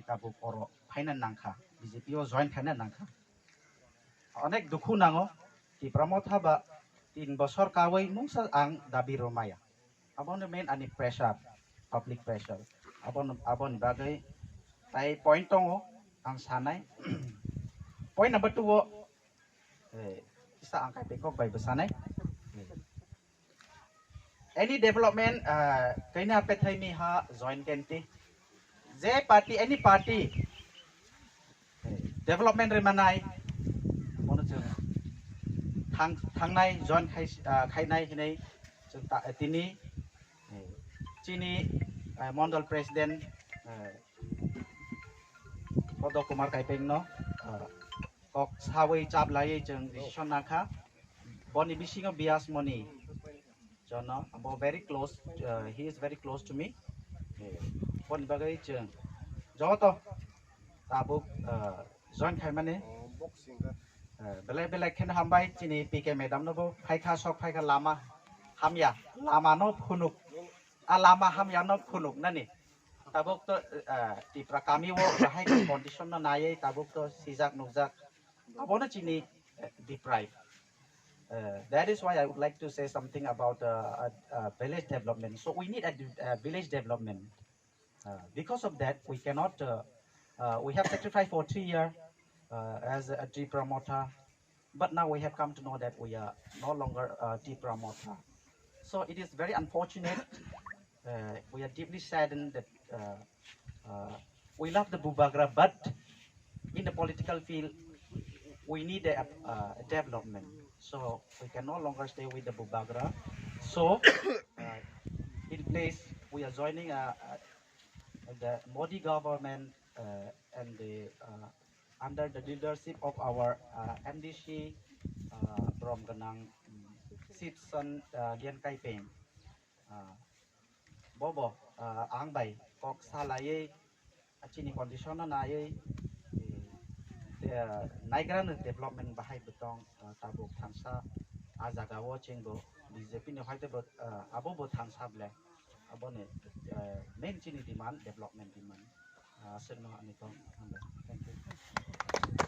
bagay tabuk oro phainan nangkha BJP o join khainan nangkha onek dukhu nango TIPRA MOTHA ba 3 bosor kawai mungsa ang dabi romaya abon main ani pressure public pressure abon bagay tai point tongo ang sanai point number 2 isa ang kai pekok bai besanai any development kaina pethai mi ha join kenti je party any party development remanai mono chung thangnai join khainai hinai chung ta tini chini mondal president Podo Kumar Kaipeng no kok sawai chap lai chung decision nakha boni bisingo bias money jono abo very close he is very close to me bon bagai chung joto tabuk join khai mane belai belai khen hambai chini PK madam no bo phaikha sok phaikha lama hamya lama no phunuk alama hamya no phunuk nani tabuk to TIPRA kami wo bahai condition no nai tabuk to sijak nukjak abono chini deprive that is why I would like to say something about village development. So we need a village development. Because of that, we cannot. We have sacrificed for 3 years as a TIPRA MOTHA, but now we have come to know that we are no longer TIPRA MOTHA. So it is very unfortunate. We are deeply saddened that we love the Bubagra, but in the political field, we need a development. So we can no longer stay with the Bubagra. So in place, we are joining the Modi government and under the leadership of our MDC from Ganang Sitson Lian Kaipeng. Bobo ang bay kok salay chini condition na nai naigran development bahai betong tabuk thangsa ajagawo chingbo BJP ni haite bot abo bot thangsa ble abo ne main chini demand development demand senno ani tong thank you